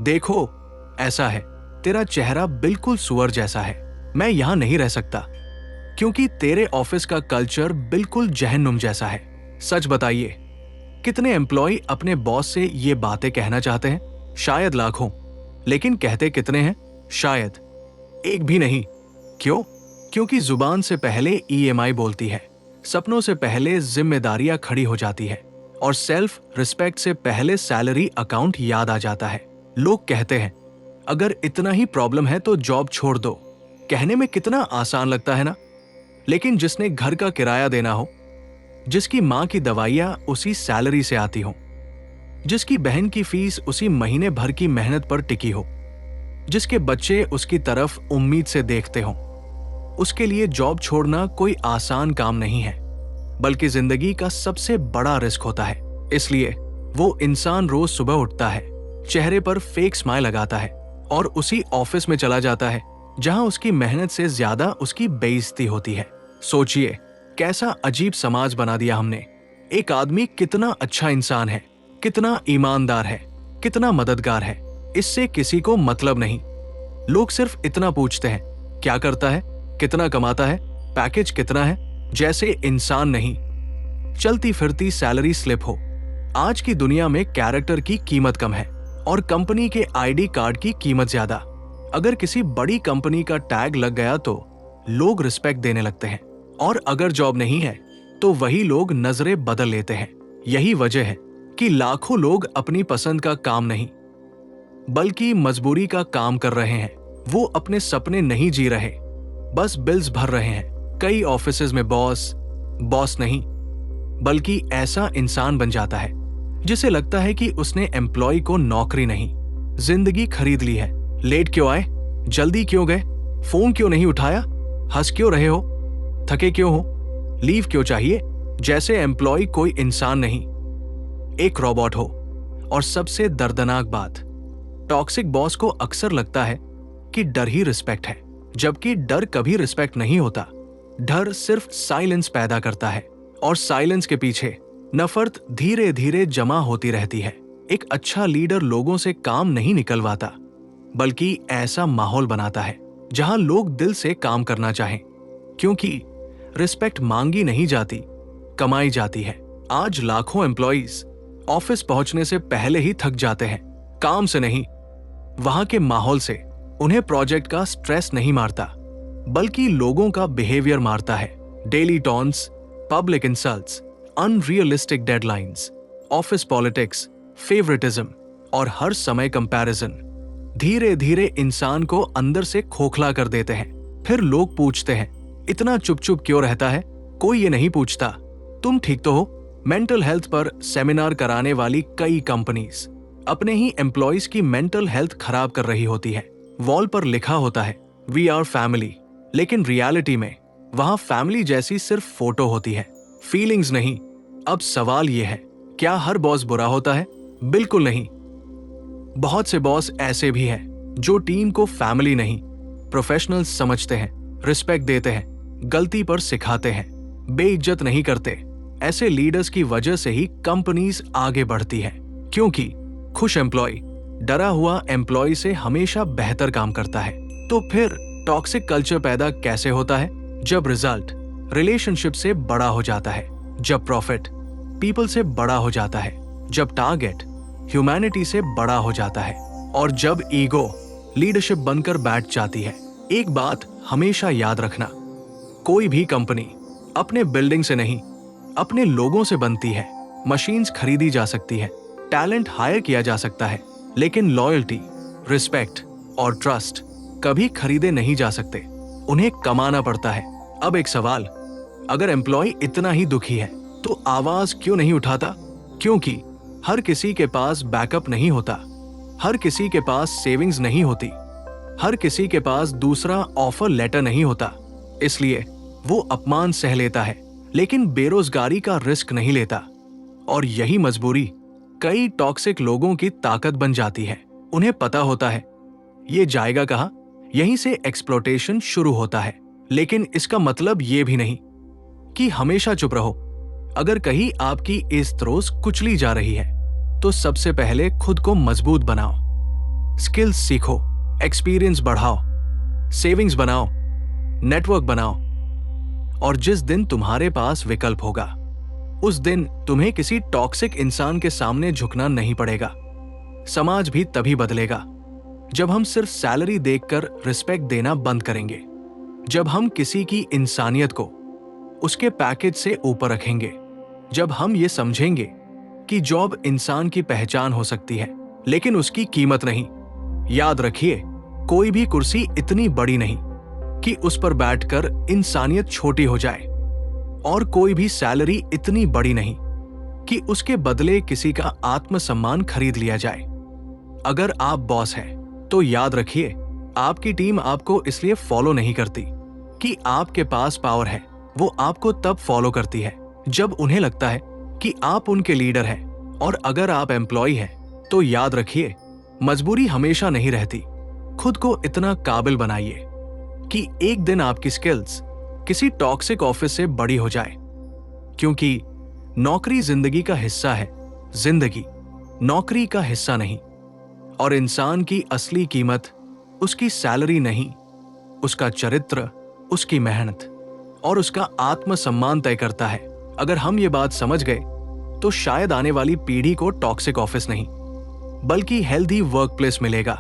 देखो, ऐसा है, तेरा चेहरा बिल्कुल सुअर जैसा है, मैं यहां नहीं रह सकता, क्योंकि तेरे ऑफिस का कल्चर बिल्कुल जहन्नुम जैसा है। सच बताइए, कितने एम्प्लॉय अपने बॉस से ये बातें कहना चाहते हैं? शायद लाखों, लेकिन कहते कितने हैं? शायद एक भी नहीं। क्यों? क्योंकि जुबान से पहले ईएमआई बोलती है, सपनों से पहले जिम्मेदारियां खड़ी हो जाती है, और सेल्फ रिस्पेक्ट से पहले सैलरी अकाउंट याद आ जाता है। लोग कहते हैं, अगर इतना ही प्रॉब्लम है तो जॉब छोड़ दो। कहने में कितना आसान लगता है ना, लेकिन जिसने घर का किराया देना हो, जिसकी माँ की दवाइयाँ उसी सैलरी से आती हो, जिसकी बहन की फीस उसी महीने भर की मेहनत पर टिकी हो, जिसके बच्चे उसकी तरफ उम्मीद से देखते हों, उसके लिए जॉब छोड़ना कोई आसान काम नहीं है, बल्कि जिंदगी का सबसे बड़ा रिस्क होता है। इसलिए वो इंसान रोज सुबह उठता है, चेहरे पर फेक स्माइल लगाता है और उसी ऑफिस में चला जाता है जहां उसकी मेहनत से ज्यादा उसकी बेइज्जती होती है। सोचिए, कैसा अजीब समाज बना दिया हमने। एक आदमी कितना अच्छा इंसान है, कितना ईमानदार है, कितना मददगार है, इससे किसी को मतलब नहीं। लोग सिर्फ इतना पूछते हैं, क्या करता है, कितना कमाता है, पैकेज कितना है, जैसे इंसान नहीं, चलती फिरती सैलरी स्लिप हो। आज की दुनिया में कैरेक्टर की कीमत कम है और कंपनी के आईडी कार्ड की कीमत ज्यादा। अगर किसी बड़ी कंपनी का टैग लग गया तो लोग रिस्पेक्ट देने लगते हैं, और अगर जॉब नहीं है तो वही लोग नजरें बदल लेते हैं। यही वजह है कि लाखों लोग अपनी पसंद का काम नहीं, बल्कि मजबूरी का काम कर रहे हैं। वो अपने सपने नहीं जी रहे, बस बिल्स भर रहे हैं। कई ऑफिसेज में बॉस नहीं, बल्कि ऐसा इंसान बन जाता है जिसे लगता है कि उसने एम्प्लॉय को नौकरी नहीं, जिंदगी खरीद ली है। लेट क्यों आए, जल्दी क्यों गए, फोन क्यों नहीं उठाया, हंस क्यों रहे हो, थके क्यों हो, लीव क्यों चाहिए, जैसे एम्प्लॉय कोई इंसान नहीं, एक रोबोट हो। और सबसे दर्दनाक बात, टॉक्सिक बॉस को अक्सर लगता है कि डर ही रिस्पेक्ट है, जबकि डर कभी रिस्पेक्ट नहीं होता। डर सिर्फ साइलेंस पैदा करता है, और साइलेंस के पीछे नफरत धीरे धीरे जमा होती रहती है। एक अच्छा लीडर लोगों से काम नहीं निकलवाता, बल्कि ऐसा माहौल बनाता है जहां लोग दिल से काम करना चाहें, क्योंकि रिस्पेक्ट मांगी नहीं जाती, कमाई जाती है। आज लाखों एम्प्लॉइज ऑफिस पहुंचने से पहले ही थक जाते हैं, काम से नहीं, वहां के माहौल से। उन्हें प्रोजेक्ट का स्ट्रेस नहीं मारता, बल्कि लोगों का बिहेवियर मारता है। Daily taunts, public insults, unrealistic deadlines, office politics, favouritism और हर समय कंपैरिजन धीरे धीरे इंसान को अंदर से खोखला कर देते हैं। फिर लोग पूछते हैं, इतना चुप चुप क्यों रहता है? कोई ये नहीं पूछता, तुम ठीक तो हो? मेंटल हेल्थ पर सेमिनार कराने वाली कई कंपनीज अपने ही एम्प्लॉइज की मेंटल हेल्थ खराब कर रही होती है। वॉल पर लिखा होता है, वी आर फैमिली, लेकिन रियलिटी में वहां फैमिली जैसी सिर्फ फोटो होती है, फीलिंग्स नहीं। अब सवाल यह है, क्या हर बॉस बुरा होता है? बिल्कुल नहीं। बहुत से बॉस ऐसे भी हैं जो टीम को फैमिली नहीं, प्रोफेशनल्स समझते हैं, रिस्पेक्ट देते हैं, गलती पर सिखाते हैं, बेइज्जत नहीं करते। ऐसे लीडर्स की वजह से ही कंपनीज आगे बढ़ती है, क्योंकि खुश एम्प्लॉय डरा हुआ एम्प्लॉय से हमेशा बेहतर काम करता है। तो फिर टॉक्सिक कल्चर पैदा कैसे होता है? जब रिजल्ट रिलेशनशिप से बड़ा हो जाता है, जब प्रॉफिट पीपल से बड़ा हो जाता है, जब टारगेट ह्यूमैनिटी से बड़ा हो जाता है, और जब ईगो लीडरशिप बनकर बैठ जाती है। एक बात हमेशा याद रखना, कोई भी कंपनी अपने बिल्डिंग से नहीं, अपने लोगों से बनती है। मशीन्स खरीदी जा सकती है, टैलेंट हायर किया जा सकता है, लेकिन लॉयल्टी, रिस्पेक्ट और ट्रस्ट कभी खरीदे नहीं जा सकते, उन्हें कमाना पड़ता है। अब एक सवाल, अगर एम्प्लॉय इतना ही दुखी है तो आवाज क्यों नहीं उठाता? क्योंकि हर किसी के पास बैकअप नहीं होता, हर किसी के पास सेविंग्स नहीं होती, हर किसी के पास दूसरा ऑफर लेटर नहीं होता। इसलिए वो अपमान सह लेता है, लेकिन बेरोजगारी का रिस्क नहीं लेता। और यही मजबूरी कई टॉक्सिक लोगों की ताकत बन जाती है। उन्हें पता होता है ये जाएगा कहां, यहीं से एक्सप्लॉयटेशन शुरू होता है। लेकिन इसका मतलब ये भी नहीं कि हमेशा चुप रहो। अगर कहीं आपकी इस त्रोस कुचली जा रही है तो सबसे पहले खुद को मजबूत बनाओ। स्किल्स सीखो, एक्सपीरियंस बढ़ाओ, सेविंग्स बनाओ, नेटवर्क बनाओ। और जिस दिन तुम्हारे पास विकल्प होगा, उस दिन तुम्हें किसी टॉक्सिक इंसान के सामने झुकना नहीं पड़ेगा। समाज भी तभी बदलेगा जब हम सिर्फ सैलरी देखकर रिस्पेक्ट देना बंद करेंगे, जब हम किसी की इंसानियत को उसके पैकेज से ऊपर रखेंगे, जब हम ये समझेंगे कि जॉब इंसान की पहचान हो सकती है लेकिन उसकी कीमत नहीं। याद रखिए, कोई भी कुर्सी इतनी बड़ी नहीं कि उस पर बैठकर इंसानियत छोटी हो जाए, और कोई भी सैलरी इतनी बड़ी नहीं कि उसके बदले किसी का आत्मसम्मान खरीद लिया जाए। अगर आप बॉस हैं तो याद रखिए, आपकी टीम आपको इसलिए फॉलो नहीं करती कि आपके पास पावर है। वो आपको तब फॉलो करती है जब उन्हें लगता है कि आप उनके लीडर हैं। और अगर आप एम्प्लॉय हैं तो याद रखिए, मजबूरी हमेशा नहीं रहती। खुद को इतना काबिल बनाइए कि एक दिन आपकी स्किल्स किसी टॉक्सिक ऑफिस से बड़ी हो जाए, क्योंकि नौकरी जिंदगी का हिस्सा है, जिंदगी नौकरी का हिस्सा नहीं। और इंसान की असली कीमत उसकी सैलरी नहीं, उसका चरित्र, उसकी मेहनत और उसका आत्मसम्मान तय करता है। अगर हम ये बात समझ गए तो शायद आने वाली पीढ़ी को टॉक्सिक ऑफिस नहीं बल्कि हेल्दी वर्कप्लेस मिलेगा।